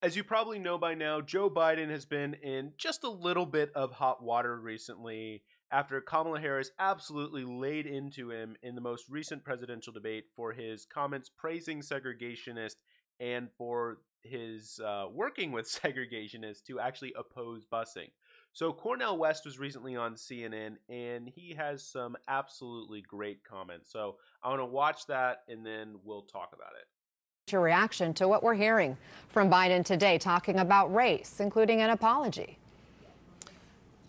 As you probably know by now, Joe Biden has been in just a little bit of hot water recently after Kamala Harris absolutely laid into him in the most recent presidential debate for his comments praising segregationists and for his working with segregationists to actually oppose busing. So Cornell West was recently on CNN and he has some absolutely great comments. So I want to watch that and then we'll talk about it. Your reaction to what we're hearing from Biden today, talking about race, including an apology.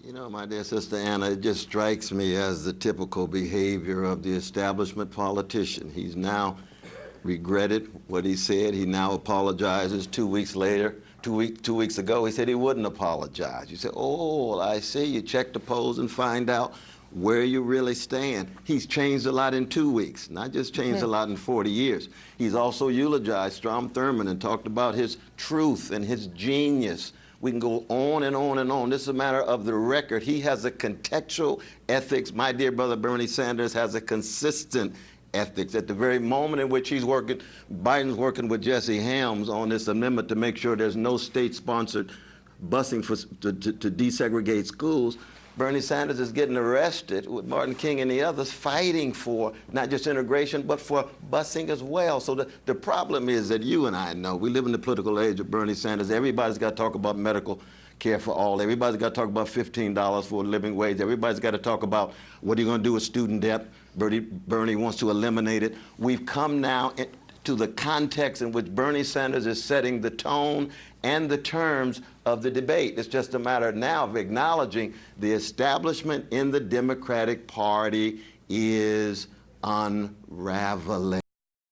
You know, my dear sister Anna, it just strikes me as the typical behavior of the establishment politician. He's now regretted what he said. He now apologizes 2 weeks later. Two weeks ago, he said he wouldn't apologize. You say, oh, well, I see. You check the polls and find out where you really stand. He's changed a lot in 2 weeks, not just changed a lot in 40 years. He's also eulogized Strom Thurmond and talked about his truth and his genius. We can go on and on and on. This is a matter of the record. He has a contextual ethics. My dear brother Bernie Sanders has a consistent ethics. At the very moment in which he's working, Biden's working with Jesse Helms on this amendment to make sure there's no state-sponsored busing to desegregate schools. Bernie Sanders is getting arrested with Martin King and the others fighting for not just integration, but for busing as well. So the problem is that you and I know, we live in the political age of Bernie Sanders. Everybody's got to talk about medical care for all. Everybody's got to talk about $15 for a living wage. Everybody's got to talk about what are you going to do with student debt. Bernie wants to eliminate it. We've come now to the context in which Bernie Sanders is setting the tone and the terms of the debate. It's just a matter now of acknowledging the establishment in the Democratic Party is unraveling.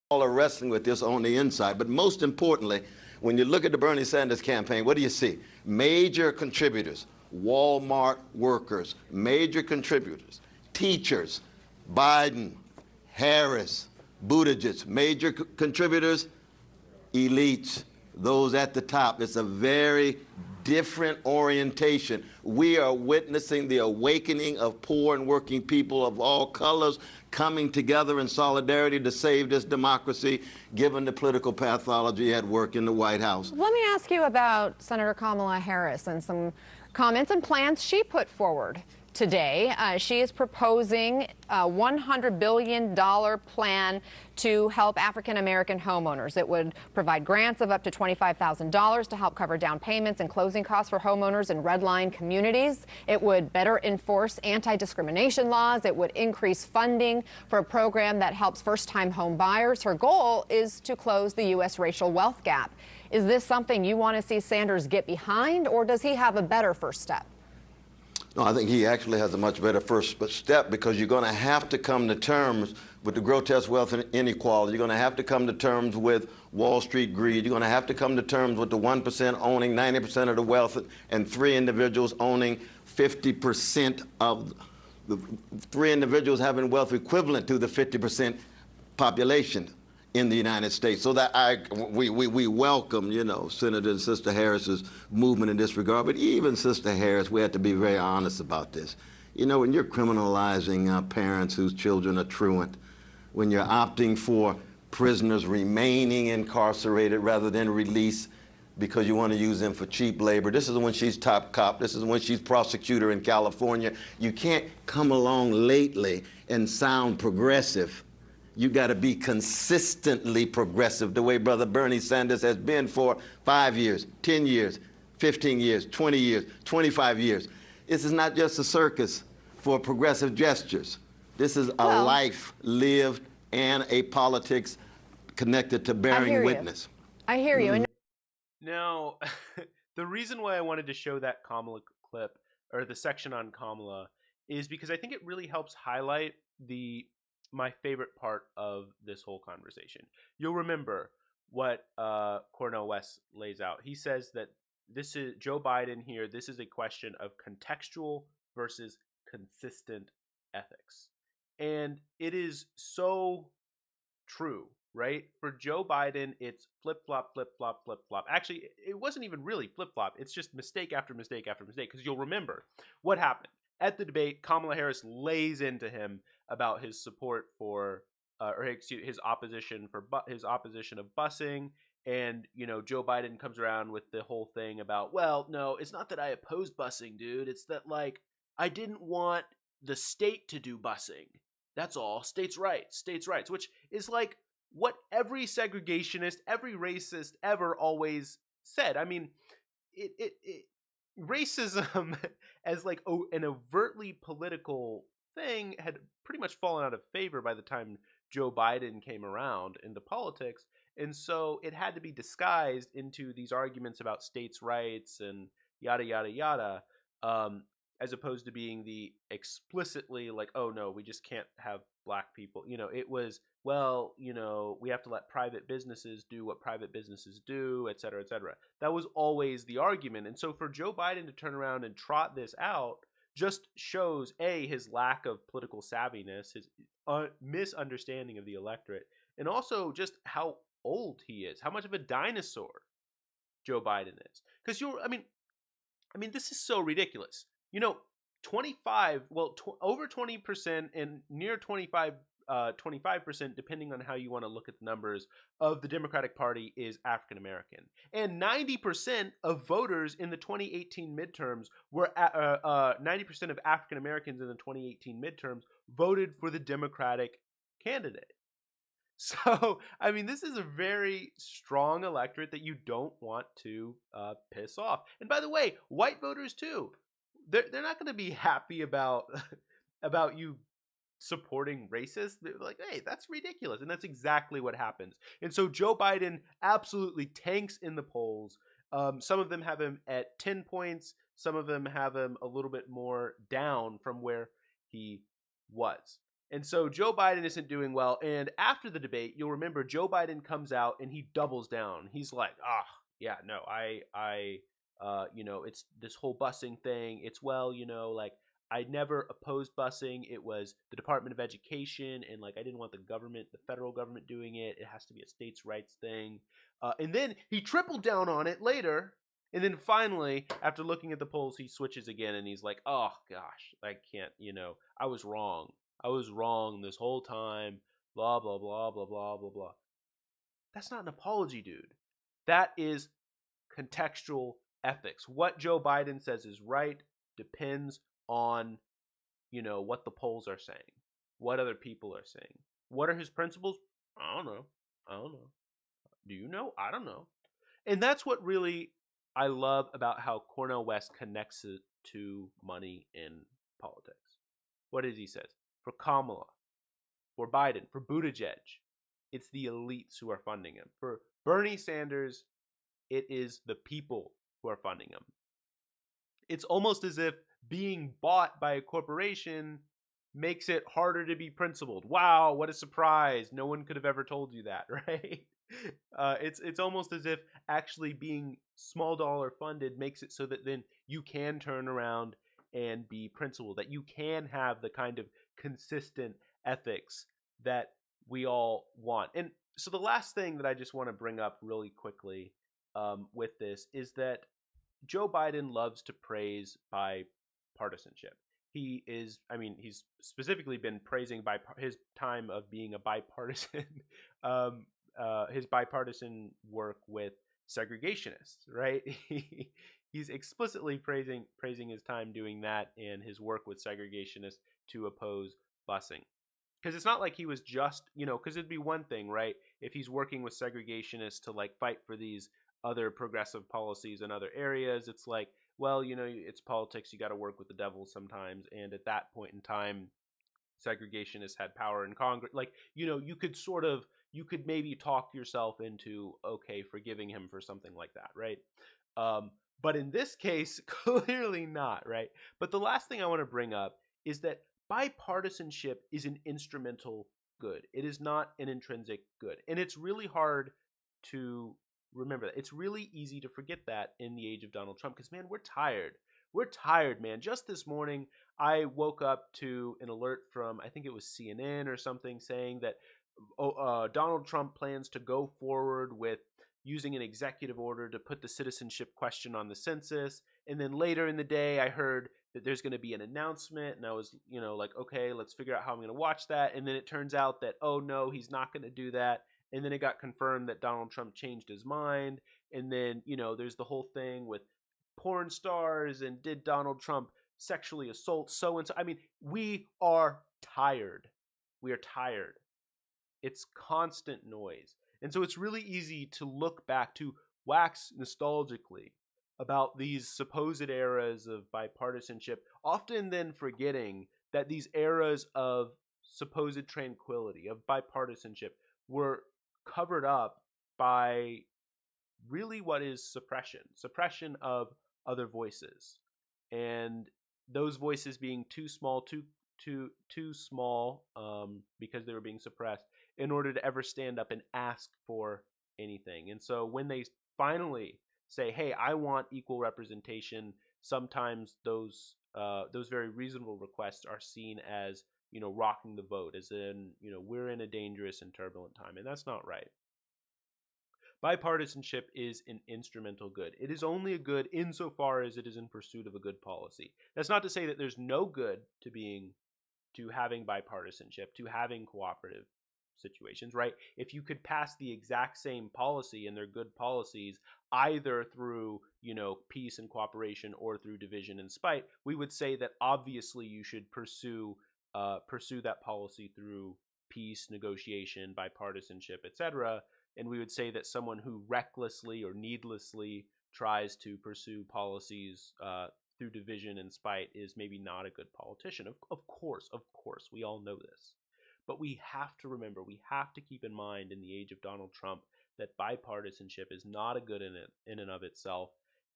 All are wrestling with this on the inside, but most importantly, when you look at the Bernie Sanders campaign, what do you see? Major contributors, Walmart workers, major contributors, teachers, Biden, Harris, Buttigieg, major contributors, elites, those at the top. It's a very different orientation. We are witnessing the awakening of poor and working people of all colors coming together in solidarity to save this democracy, given the political pathology at work in the White House. Let me ask you about Senator Kamala Harris and some comments and plans she put forward today. She is proposing a $100 billion plan to help African-American homeowners. It would provide grants of up to $25,000 to help cover down payments and closing costs for homeowners in redline communities. It would better enforce anti-discrimination laws. It would increase funding for a program that helps first-time home buyers. Her goal is to close the U.S. racial wealth gap. Is this something you want to see Sanders get behind, or does he have a better first step? No, I think he actually has a much better first step, because you're going to have to come to terms with the grotesque wealth inequality. You're going to have to come to terms with Wall Street greed. You're going to have to come to terms with the 1% owning 90% of the wealth and 3 individuals owning 50% of the 3 individuals having wealth equivalent to the 50% population in the United States. So that we welcome, you know, Senator and Sister Harris's movement in this regard. But even Sister Harris, we have to be very honest about this. You know, when you're criminalizing parents whose children are truant, when you're opting for prisoners remaining incarcerated rather than release because you want to use them for cheap labor. This is when she's top cop. This is when she's prosecutor in California. You can't come along lately and sound progressive. You got to be consistently progressive, the way Brother Bernie Sanders has been for 5 years, 10 years, 15 years, 20 years, 25 years. This is not just a circus for progressive gestures. This is a life lived and a politics connected to bearing witness. I hear you. Now, the reason why I wanted to show that Kamala clip, or the section on Kamala, is because I think it really helps highlight my favorite part of this whole conversation. You'll remember what Cornell West lays out. He says that this is Joe Biden here. This is a question of contextual versus consistent ethics. And it is so true, right? For Joe Biden, it's flip-flop, flip-flop, flip-flop. Actually, it wasn't even really flip-flop. It's just mistake after mistake after mistake, because you'll remember what happened. At the debate, Kamala Harris lays into him about his support for, his opposition of busing, And, Joe Biden comes around with the whole thing about, well, no, it's not that I oppose busing, dude. It's that, like, I didn't want the state to do busing. That's all. States' rights, which is like what every segregationist, every racist ever always said. I mean, racism as like an overtly political thing had pretty much fallen out of favor by the time Joe Biden came around into politics. And so it had to be disguised into these arguments about states' rights and yada, yada, yada, as opposed to being the explicitly like, oh, no, we just can't have black people. It was, well, we have to let private businesses do what private businesses do, et cetera, et cetera. That was always the argument. And so for Joe Biden to turn around and trot this out just shows, A, his lack of political savviness, his misunderstanding of the electorate, and also just how old he is, how much of a dinosaur Joe Biden is. Because I mean, this is so ridiculous. 25, well, over 20% and near 25%, depending on how you want to look at the numbers, of the Democratic Party is African American. And 90% of voters in the 2018 midterms were 90% of African Americans in the 2018 midterms voted for the Democratic candidate. So, I mean, this is a very strong electorate that you don't want to piss off. And by the way, white voters too. They're not going to be happy about you supporting racists. They're like, hey, that's ridiculous. And that's exactly what happens. And so Joe Biden absolutely tanks in the polls. Some of them have him at 10 points. Some of them have him a little bit more down from where he was. And so Joe Biden isn't doing well. And after the debate, you'll remember Joe Biden comes out and he doubles down. He's like, yeah, no, it's this whole busing thing. It's, well, like, I never opposed busing. It was the Department of Education, and like I didn't want the federal government doing it. It has to be a states' rights thing. And then he tripled down on it later. And then finally, after looking at the polls, he switches again and he's like, oh gosh, I can't, I was wrong. I was wrong this whole time. Blah, blah, blah, blah, blah, blah, blah. That's not an apology, dude. That is contextual ethics. What Joe Biden says is right depends on, what the polls are saying, what other people are saying. What are his principles? I don't know. Do you know? I don't know. And that's what really I love about how Cornell West connects it to money in politics. What is he says? For Kamala, for Biden, for Buttigieg, it's the elites who are funding him. For Bernie Sanders, it is the people who are funding him. It's almost as if being bought by a corporation makes it harder to be principled. Wow, what a surprise. No one could have ever told you that, right? It's almost as if actually being small dollar funded makes it so that then you can turn around and be principled, that you can have the kind of consistent ethics that we all want. And so the last thing that I just want to bring up really quickly with this is that Joe Biden loves to praise bipartisanship. He's specifically been praising by his time of being a bipartisan, his bipartisan work with segregationists, right? He's explicitly praising his time doing that and his work with segregationists to oppose busing. Because it's not like he was just, because it'd be one thing, right? If he's working with segregationists to like fight for these other progressive policies in other areas, it's like, well, it's politics. You got to work with the devil sometimes. And at that point in time, segregationists had power in Congress. Like, you could maybe talk yourself into, okay, forgiving him for something like that, right? But in this case, clearly not, right? But the last thing I want to bring up is that bipartisanship is an instrumental good. It is not an intrinsic good. And it's really hard to remember that. It's really easy to forget that in the age of Donald Trump because, man, we're tired. We're tired, man. Just this morning, I woke up to an alert from, I think it was CNN or something, saying that Donald Trump plans to go forward with using an executive order to put the citizenship question on the census. And then later in the day, I heard that there's going to be an announcement. And I was, like, okay, let's figure out how I'm going to watch that. And then it turns out that, oh, no, he's not going to do that. and then it got confirmed that Donald Trump changed his mind, and then, there's the whole thing with porn stars and did Donald Trump sexually assault so and so. I mean, we are tired. We are tired. It's constant noise. And so it's really easy to look back, to wax nostalgically about these supposed eras of bipartisanship, often then forgetting that these eras of supposed tranquility, of bipartisanship, were covered up by really what is suppression of other voices, and those voices being too small, too small, because they were being suppressed in order to ever stand up and ask for anything. And so when they finally say, "Hey, I want equal representation," sometimes those very reasonable requests are seen as, rocking the vote, as in, we're in a dangerous and turbulent time, and that's not right. Bipartisanship is an instrumental good. It is only a good insofar as it is in pursuit of a good policy. That's not to say that there's no good to having bipartisanship, to having cooperative situations, right? If you could pass the exact same policy, and they're good policies, either through, peace and cooperation or through division and spite, we would say that obviously you should pursue that policy through peace, negotiation, bipartisanship, etc. And we would say that someone who recklessly or needlessly tries to pursue policies through division and spite is maybe not a good politician. Of course, we all know this. But we have to remember, we have to keep in mind in the age of Donald Trump that bipartisanship is not a good in and of itself.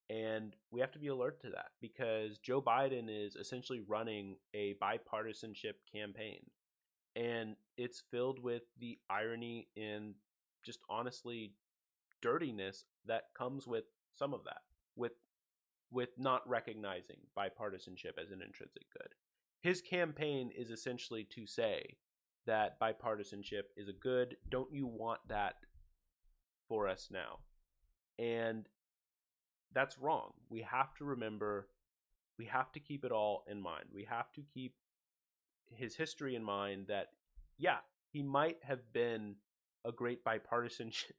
And we have to be alert to that, because Joe Biden is essentially running a bipartisanship campaign. And it's filled with the irony and just honestly dirtiness that comes with some of that, with not recognizing bipartisanship as an intrinsic good. His campaign is essentially to say that bipartisanship is a good. Don't you want that for us now? And that's wrong. We have to remember, we have to keep it all in mind. We have to keep his history in mind, that, yeah, he might have been a great bipartisanship,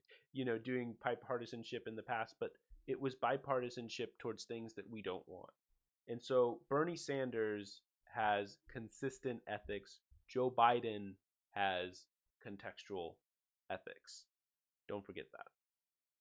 doing bipartisanship in the past, but it was bipartisanship towards things that we don't want. And so Bernie Sanders has consistent ethics. Joe Biden has contextual ethics. Don't forget that.